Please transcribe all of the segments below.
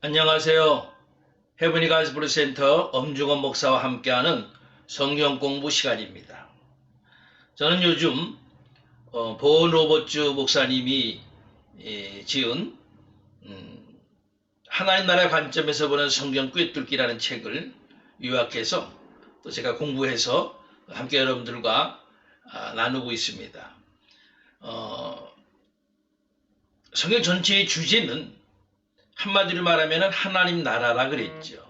안녕하세요. 헤브니 가스프리 센터 엄중원 목사와 함께하는 성경 공부 시간입니다. 저는 요즘 본 로버츠 목사님이 지은 하나님 나라의 관점에서 보는 성경 꿰뚫기라는 책을 요약해서 또 제가 공부해서 함께 여러분들과 나누고 있습니다. 성경 전체의 주제는 한마디로 말하면 하나님 나라라 그랬죠.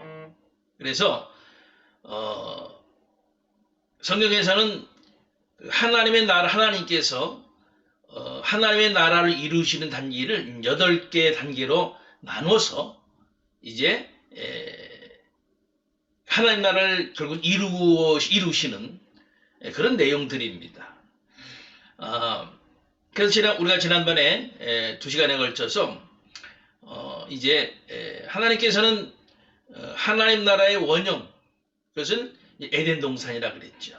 그래서 성경에서는 하나님의 나라, 하나님께서 하나님의 나라를 이루시는 단계를 8개 단계로 나눠서 이제 하나님 나라를 결국 이루시는 그런 내용들입니다. 그래서 우리가 지난번에 2시간에 걸쳐서 이제 하나님께서는 하나님 나라의 원형, 그것은 에덴 동산이라 그랬죠.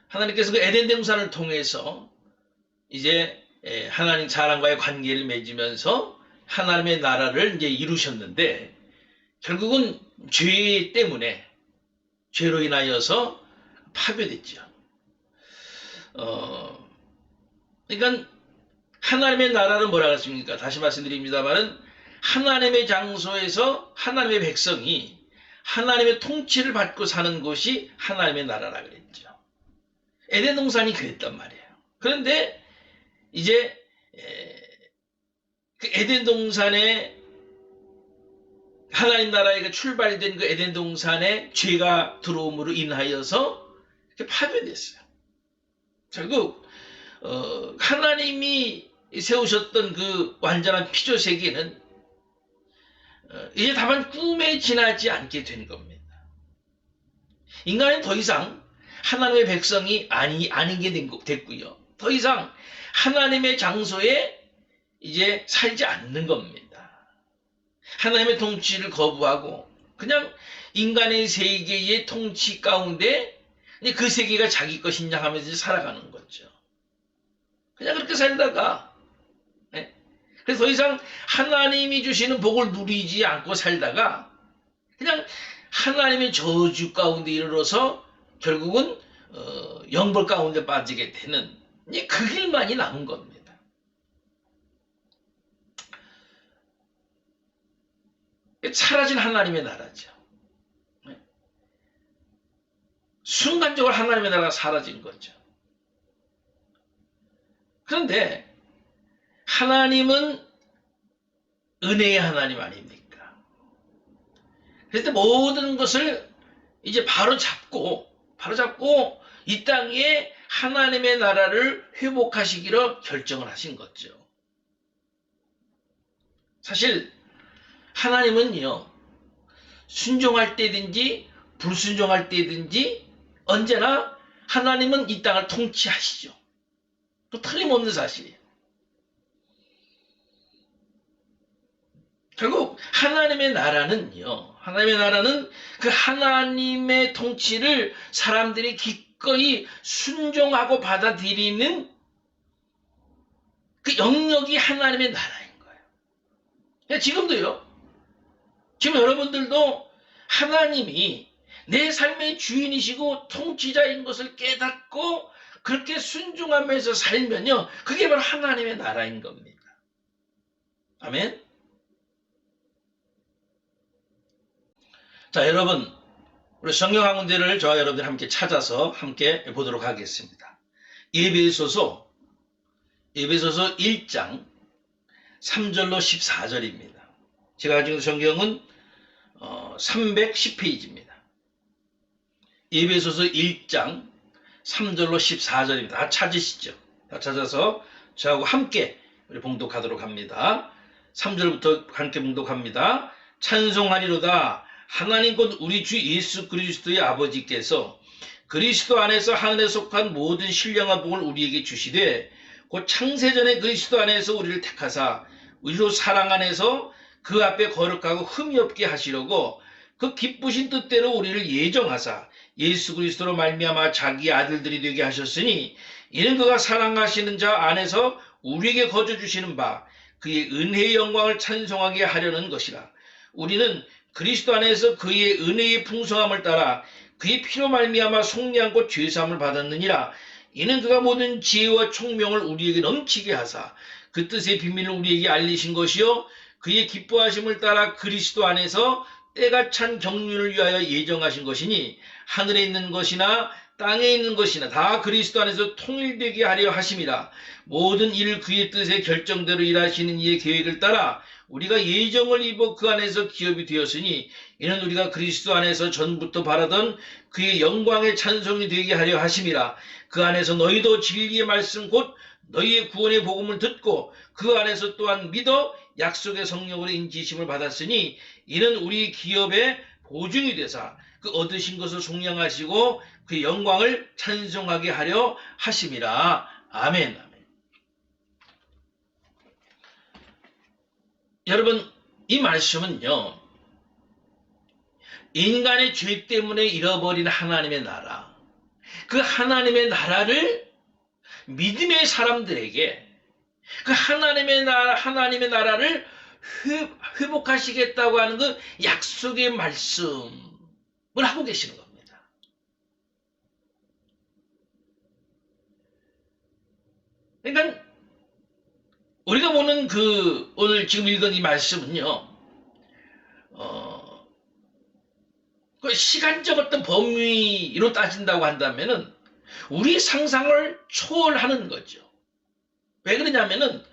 하나님께서 그 에덴 동산을 통해서 이제 하나님 사람과의 관계를 맺으면서 하나님의 나라를 이제 이루셨는데, 결국은 죄 때문에, 죄로 인하여서 파괴됐죠. 그러니까 하나님의 나라는 뭐라 그랬습니까? 다시 말씀드립니다만은 하나님의 장소에서 하나님의 백성이 하나님의 통치를 받고 사는 것이 하나님의 나라라 그랬죠. 에덴 동산이 그랬단 말이에요. 그런데 이제 그 에덴 동산에 하나님 나라에 출발된 그 에덴 동산에 죄가 들어옴으로 인하여서 파괴됐어요. 결국 하나님이 세우셨던 그 완전한 피조 세계는 이제 다만 꿈에 지나지 않게 된 겁니다. 인간은 더 이상 하나님의 백성이 아닌 게 됐고요. 더 이상 하나님의 장소에 이제 살지 않는 겁니다. 하나님의 통치를 거부하고 그냥 인간의 세계의 통치 가운데 그 세계가 자기 것이냐 하면서 살아가는 거죠. 그냥 그렇게 살다가 그래서 더 이상 하나님이 주시는 복을 누리지 않고 살다가 그냥 하나님의 저주 가운데 이르러서 결국은 영벌 가운데 빠지게 되는 그 길만이 남은 겁니다. 사라진 하나님의 나라죠. 순간적으로 하나님의 나라가 사라진 거죠. 그런데 하나님은 은혜의 하나님 아닙니까? 그래서 모든 것을 이제 바로 잡고 이 땅에 하나님의 나라를 회복하시기로 결정을 하신 거죠. 사실 하나님은요, 순종할 때든지 불순종할 때든지 언제나 하나님은 이 땅을 통치하시죠. 또 틀림없는 사실이에요. 결국 하나님의 나라는요, 하나님의 나라는 그 하나님의 통치를 사람들이 기꺼이 순종하고 받아들이는 그 영역이 하나님의 나라인 거예요. 지금도요, 지금 여러분들도 하나님이 내 삶의 주인이시고 통치자인 것을 깨닫고 그렇게 순종하면서 살면요, 그게 바로 하나님의 나라인 겁니다. 아멘. 자, 여러분, 우리 성경 한 군데를 저와 여러분들 함께 찾아서 함께 보도록 하겠습니다. 에베소서 1장 3절로 14절입니다. 제가 가지고 있는 성경은 310페이지입니다. 에베소서 1장 3절로 14절입니다. 다 찾으시죠? 다 찾아서 저하고 함께 우리 봉독하도록 합니다. 3절부터 함께 봉독합니다. 찬송하리로다. 하나님 곧 우리 주 예수 그리스도의 아버지께서 그리스도 안에서 하늘에 속한 모든 신령한 복을 우리에게 주시되 곧 창세전에 그리스도 안에서 우리를 택하사 우리로 사랑 안에서 그 앞에 거룩하고 흠이 없게 하시려고 그 기쁘신 뜻대로 우리를 예정하사 예수 그리스도로 말미암아 자기 아들들이 되게 하셨으니 이는 그가 사랑하시는 자 안에서 우리에게 거저 주시는 바 그의 은혜의 영광을 찬송하게 하려는 것이라. 우리는 그리스도 안에서 그의 은혜의 풍성함을 따라 그의 피로 말미암아 속량과 죄사함을 받았느니라. 이는 그가 모든 지혜와 총명을 우리에게 넘치게 하사 그 뜻의 비밀을 우리에게 알리신 것이요 그의 기뻐하심을 따라 그리스도 안에서 때가 찬 경륜을 위하여 예정하신 것이니 하늘에 있는 것이나 땅에 있는 것이나 다 그리스도 안에서 통일되게 하려 하심이라. 모든 일을 그의 뜻의 결정대로 일하시는 이의 계획을 따라 우리가 예정을 입어 그 안에서 기업이 되었으니 이는 우리가 그리스도 안에서 전부터 바라던 그의 영광의 찬송이 되게 하려 하심이라. 그 안에서 너희도 진리의 말씀 곧 너희의 구원의 복음을 듣고 그 안에서 또한 믿어 약속의 성령으로 인지심을 받았으니 이는 우리 기업의 보증이 되사 그 얻으신 것을 속량하시고 그 영광을 찬송하게 하려 하심이라. 아멘. 아멘. 여러분, 이 말씀은요, 인간의 죄 때문에 잃어버린 하나님의 나라, 그 하나님의 나라를 믿음의 사람들에게 그 하나님의 나라를 회복하시겠다고 하는 그 약속의 말씀을 하고 계시는 겁니다. 그러니까 우리가 보는 오늘 지금 읽은 이 말씀은요, 그 시간적 어떤 범위로 따진다고 한다면은 우리 상상을 초월하는 거죠. 왜 그러냐면은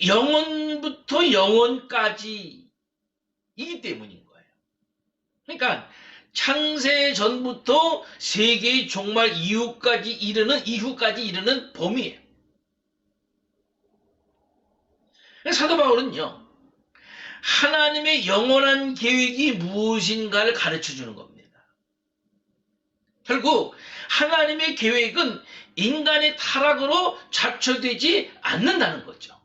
영원부터 영원까지이기 때문인 거예요. 그러니까 창세 전부터 세계의 종말 이후까지 이르는 범위예요. 사도 바울은요, 하나님의 영원한 계획이 무엇인가를 가르쳐 주는 겁니다. 결국 하나님의 계획은 인간의 타락으로 좌초되지 않는다는 거죠.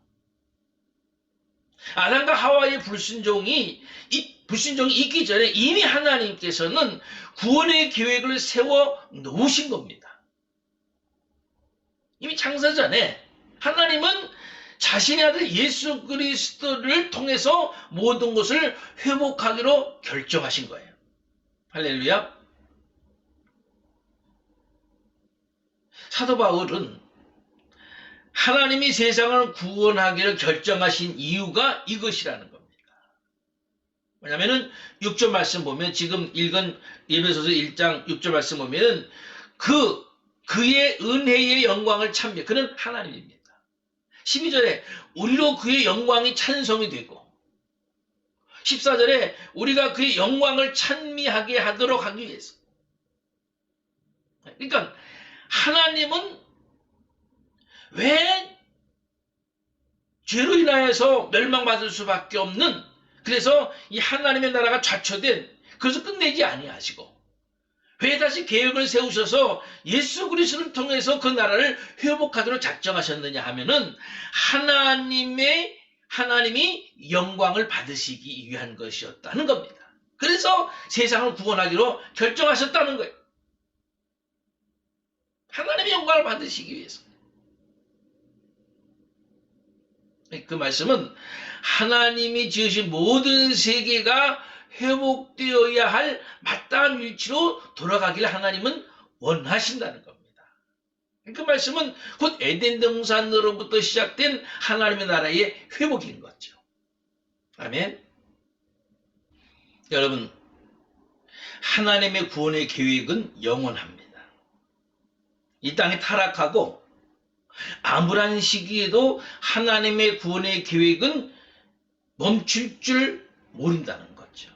아담과 하와의 불순종이 있기 전에 이미 하나님께서는 구원의 계획을 세워 놓으신 겁니다. 이미 창세 전에 하나님은 자신의 아들 예수 그리스도를 통해서 모든 것을 회복하기로 결정하신 거예요. 할렐루야. 사도 바울은 하나님이 세상을 구원하기를 결정하신 이유가 이것이라는 겁니다. 왜냐하면 6절 말씀 보면, 지금 읽은 에베소서 1장 6절 말씀 보면 그의 은혜의 영광을 찬미, 그는 하나님입니다. 12절에 우리로 그의 영광이 찬송이 되고, 14절에 우리가 그의 영광을 찬미하게 하도록 하기 위해서. 그러니까 하나님은 왜 죄로 인하여서 멸망받을 수밖에 없는, 그래서 이 하나님의 나라가 좌초된, 그래서 끝내지 아니하시고 왜 다시 계획을 세우셔서 예수 그리스도를 통해서 그 나라를 회복하기로 작정하셨느냐 하면은 하나님이 영광을 받으시기 위한 것이었다는 겁니다. 그래서 세상을 구원하기로 결정하셨다는 거예요. 하나님의 영광을 받으시기 위해서. 그 말씀은 하나님이 지으신 모든 세계가 회복되어야 할 마땅한 위치로 돌아가기를 하나님은 원하신다는 겁니다. 그 말씀은 곧 에덴 동산으로부터 시작된 하나님의 나라의 회복인 거죠. 아멘. 여러분, 하나님의 구원의 계획은 영원합니다. 이 땅이 타락하고 암울한 시기에도 하나님의 구원의 계획은 멈출 줄 모른다는 거죠.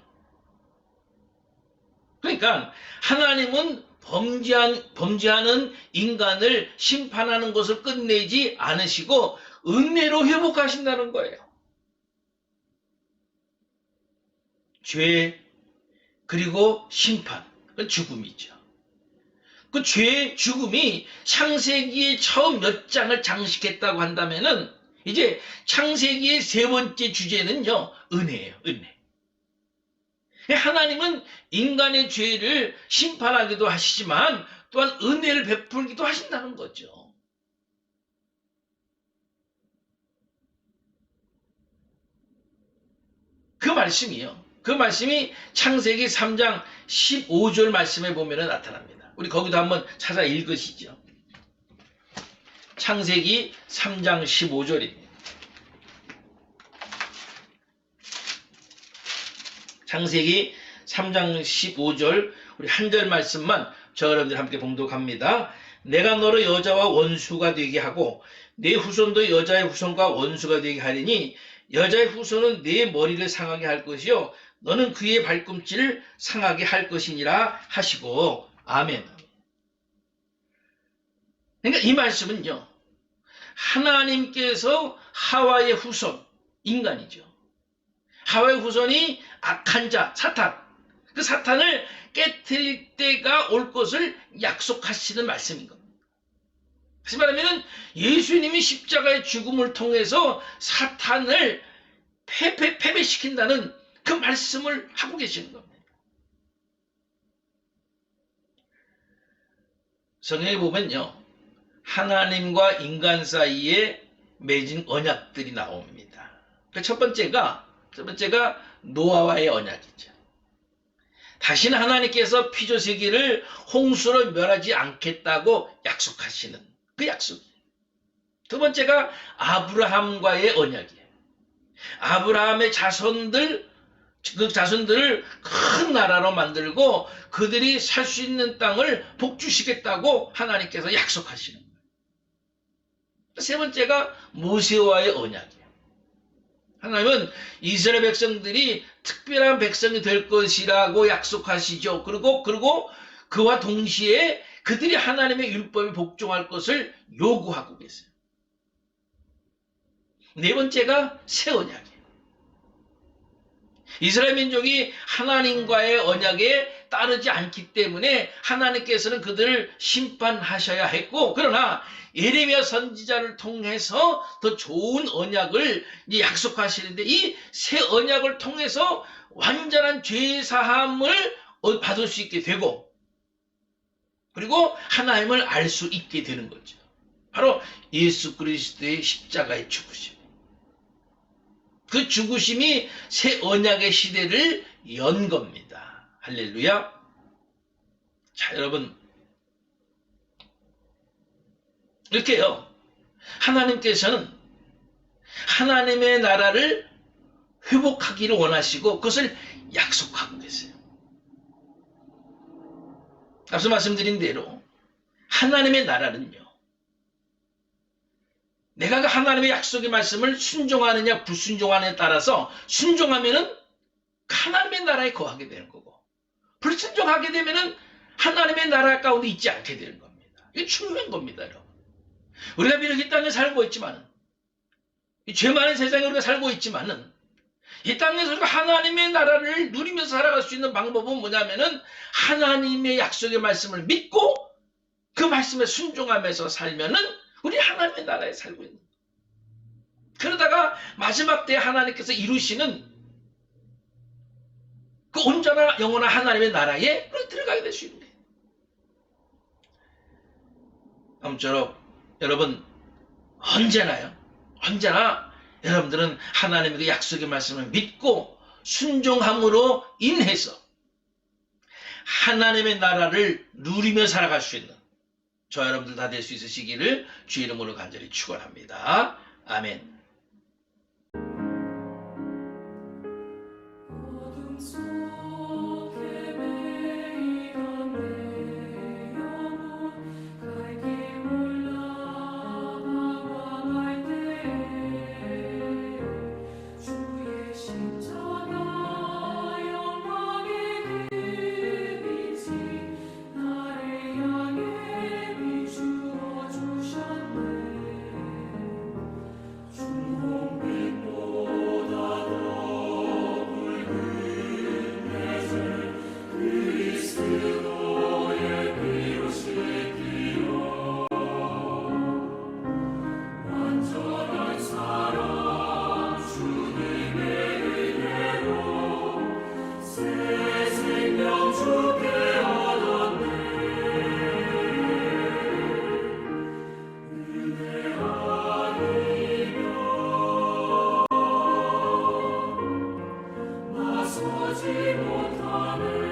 그러니까 하나님은 범죄하는 인간을 심판하는 것을 끝내지 않으시고 은혜로 회복하신다는 거예요. 죄, 그리고 심판, 죽음이죠. 그 죄의 죽음이 창세기의 처음 몇 장을 장식했다고 한다면은 이제 창세기의 세 번째 주제는요, 은혜예요. 은혜. 하나님은 인간의 죄를 심판하기도 하시지만 또한 은혜를 베풀기도 하신다는 거죠. 그 말씀이요. 그 말씀이 창세기 3장 15절 말씀에 보면 나타납니다. 우리 거기도 한번 찾아 읽으시죠. 창세기 3장 15절입니다. 창세기 3장 15절 우리 한 절 말씀만 저 여러분들 함께 봉독합니다. 내가 너를 여자와 원수가 되게 하고 내 후손도 여자의 후손과 원수가 되게 하리니 여자의 후손은 내 머리를 상하게 할 것이요 너는 그의 발꿈치를 상하게 할 것이니라 하시고 아멘. 그러니까 이 말씀은요. 하나님께서 하와의 후손, 인간이죠. 하와의 후손이 악한 자, 사탄. 그 사탄을 깨뜨릴 때가 올 것을 약속하시는 말씀인 겁니다. 다시 말하면 예수님이 십자가의 죽음을 통해서 사탄을 패배시킨다는 그 말씀을 하고 계시는 겁니다. 성경에 보면요. 하나님과 인간 사이에 맺은 언약들이 나옵니다. 첫 번째가 노아와의 언약이죠. 다시는 하나님께서 피조세계를 홍수로 멸하지 않겠다고 약속하시는 그 약속. 두 번째가 아브라함과의 언약이에요. 아브라함의 자손들, 그 자손들을 큰 나라로 만들고 그들이 살 수 있는 땅을 복주시겠다고 하나님께서 약속하시는 거예요. 세 번째가 모세와의 언약이에요. 하나님은 이스라엘 백성들이 특별한 백성이 될 것이라고 약속하시죠. 그리고 그와 동시에 그들이 하나님의 율법에 복종할 것을 요구하고 계세요. 네 번째가 새 언약이에요. 이스라엘 민족이 하나님과의 언약에 따르지 않기 때문에 하나님께서는 그들을 심판하셔야 했고, 그러나 예레미야 선지자를 통해서 더 좋은 언약을 약속하시는데 이 새 언약을 통해서 완전한 죄 사함을 받을 수 있게 되고, 그리고 하나님을 알 수 있게 되는 거죠. 바로 예수 그리스도의 십자가의 죽으심. 그 죽으심이 새 언약의 시대를 연 겁니다. 할렐루야. 자, 여러분. 이렇게요. 하나님께서는 하나님의 나라를 회복하기를 원하시고 그것을 약속하고 계세요. 앞서 말씀드린 대로 하나님의 나라는요. 내가 그 하나님의 약속의 말씀을 순종하느냐 불순종하느냐에 따라서 순종하면은 하나님의 나라에 거하게 되는 거고, 불순종하게 되면은 하나님의 나라 가운데 있지 않게 되는 겁니다. 이게 중요한 겁니다, 여러분. 우리가 비록 이 땅에 살고 있지만은, 이 죄 많은 세상에 우리가 살고 있지만은, 이 땅에서 우리가 하나님의 나라를 누리면서 살아갈 수 있는 방법은 뭐냐면은 하나님의 약속의 말씀을 믿고 그 말씀에 순종하면서 살면은 우리 하나님의 나라에 살고 있는 거예요. 그러다가 마지막 때에 하나님께서 이루시는 그 온전한 영원한 하나님의 나라에 들어가게 될 수 있는 거예요. 아무쪼록 여러분 언제나 여러분들은 하나님의 그 약속의 말씀을 믿고 순종함으로 인해서 하나님의 나라를 누리며 살아갈 수 있는 저 여러분들 다 될 수 있으시기를 주의 이름으로 간절히 축원합니다. 아멘. 하지 못하는